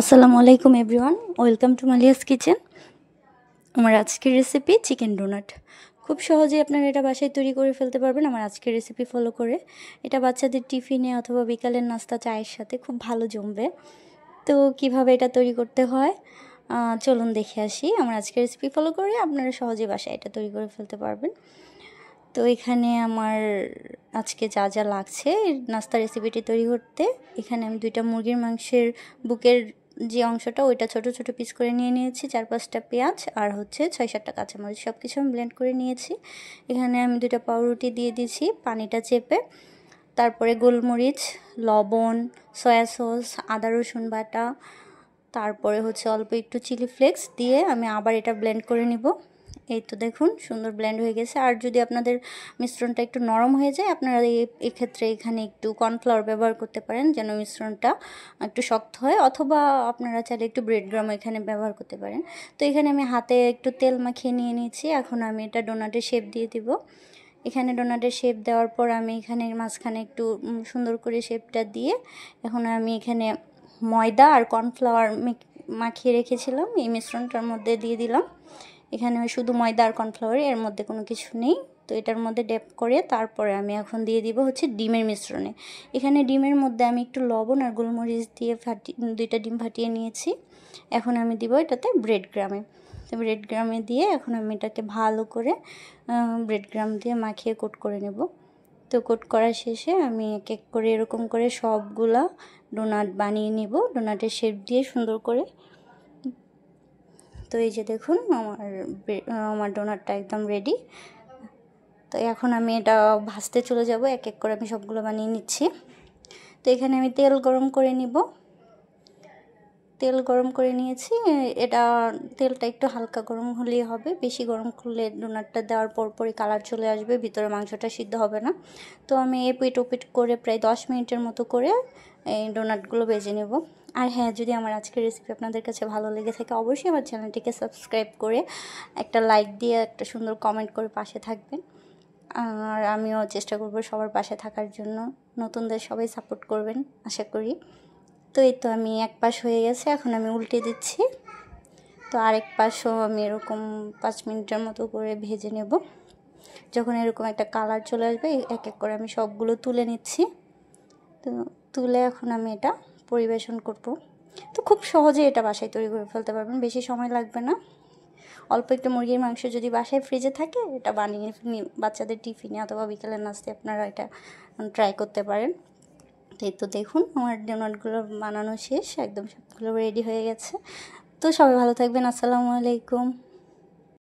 আসসালামু আলাইকুম everyone, welcome to মালিয়াস kitchen. আমার আজকের রেসিপি চিকেন ডোনাট। খুব সহজেই আপনারা এটা বাসায় তৈরি করে ফেলতে পারবেন আমার আজকের রেসিপি ফলো করে। এটা বাচ্চাদের টিফিনে অথবা বিকালের নাস্তা চায়ের সাথে খুব ভালো জমবে। তো কিভাবে এটা তৈরি করতে হয় চলুন দেখে আসি। আমার আজকের রেসিপি ফলো করে আপনারা সহজেই বাসায় এটা তৈরি করে ফেলতে পারবেন। তো এখানে আমার আজকে যা যা লাগছে নাস্তা রেসিপিটি তৈরি করতে, এখানে আমি 2টা মুরগির মাংসের বুকের যে অংশটা ওইটা ছোট ছোট পিস করে নিয়ে নিয়েছি, 4-5টা পেঁয়াজ আর হচ্ছে 6-7টা কাঁচামরিচ, সব কিছু আমি ব্লেন্ড করে নিয়েছি। এখানে আমি 2টা পাউরুটি দিয়ে দিয়েছি পানিটা চেপে, তারপরে গোলমরিচ, লবণ, সয়া সস, আদা রসুন বাটা, তারপরে হচ্ছে অল্প একটু চিলি ফ্লেক্স দিয়ে আমি আবার এটা ব্লেন্ড করে নিব। এই তো দেখুন সুন্দর ব্লেন্ড হয়ে গেছে। আর যদি আপনাদের মিশ্রণটা একটু নরম হয়ে যায়, আপনারা এক্ষেত্রে এখানে একটু কর্নফ্লাওয়ার ব্যবহার করতে পারেন যেন মিশ্রণটা একটু শক্ত হয়, অথবা আপনারা চাইলে একটু ব্রেড গ্রাম এখানে ব্যবহার করতে পারেন। তো এখানে আমি হাতে একটু তেল মাখিয়ে নিয়ে নিয়েছি। এখন আমি এটা ডোনাটের শেপ দিয়ে দিব। এখানে ডোনাটের শেপ দেওয়ার পর আমি এখানে মাঝখানে একটু সুন্দর করে শেপটা দিয়ে এখন আমি এখানে ময়দা আর কর্নফ্লাওয়ার মাখিয়ে রেখেছিলাম এই মিশ্রণটার মধ্যে দিয়ে দিলাম। এখানে শুধু ময়দা আর কর্নফ্লাওয়ার, এর মধ্যে কোনো কিছু নেই। তো এটার মধ্যে ড্যাপ করে তারপরে আমি এখন দিয়ে দিব হচ্ছে ডিমের মিশ্রণে। এখানে ডিমের মধ্যে আমি একটু লবণ আর গোলমরিচ দিয়ে 2টা ডিম ফাটিয়ে নিয়েছি। এখন আমি দিব এটাতে ব্রেড গ্রামে। তো ব্রেড গ্রামে দিয়ে এখন আমি এটাকে ভালো করে ব্রেড গ্রাম দিয়ে মাখিয়ে কোট করে নেব। তো কোট করা শেষে আমি এক এক করে এরকম করে সবগুলা ডোনাট বানিয়ে নিব, ডোনাটের শেপ দিয়ে সুন্দর করে। তো এই যে দেখুন আমার ডোনাটটা একদম রেডি। তো এখন আমি এটা ভাজতে চলে যাব, এক এক করে আমি সবগুলো বানিয়ে নিচ্ছি। তো এখানে আমি তেল গরম করে নিব। তেল গরম করে নিয়েছি। এটা তেলটা একটু হালকা গরম হলেই হবে, বেশি গরম করলে ডোনাটটা দেওয়ার পরই কালার চলে আসবে, ভিতরে মাংসটা সিদ্ধ হবে না। তো আমি এপিট ওপিট করে প্রায় 10 মিনিটের মতো করে এই ডোনাটগুলো ভেজে নেব। আর হ্যাঁ, যদি আমার আজকের রেসিপি আপনাদের কাছে ভালো লেগে থাকে অবশ্যই আমার চ্যানেলটিকে সাবস্ক্রাইব করে একটা লাইক দিয়ে একটা সুন্দর কমেন্ট করে পাশে থাকবেন। আর আমিও চেষ্টা করব সবার পাশে থাকার জন্য। নতুনদের সবাই সাপোর্ট করবেন আশা করি। তো এই তো আমি এক পাশ হয়ে গেছে, এখন আমি উল্টে দিচ্ছি। তো আরেক পাশও আমি এরকম 5 মিনিটের মতো করে ভেজে নেব। যখন এরকম একটা কালার চলে আসবে এক এক করে আমি সবগুলো তুলে নিচ্ছি। তো তুলে এখন আমি এটা পরিবেশন করব। তো খুব সহজে এটা বাসায় তৈরি করে ফেলতে পারবেন, বেশি সময় লাগবে না। অল্প একটু মুরগির মাংস যদি বাসায় ফ্রিজে থাকে, এটা বানিয়ে বাচ্চাদের টিফিনে অথবা বিকেলের নাস্তায় আপনারা এটা ট্রাই করতে পারেন। এই তো দেখুন আমার ডোনাটগুলো বানানো শেষ, একদম সবগুলো রেডি হয়ে গেছে। তো সবাই ভালো থাকবেন। আসসালামু আলাইকুম।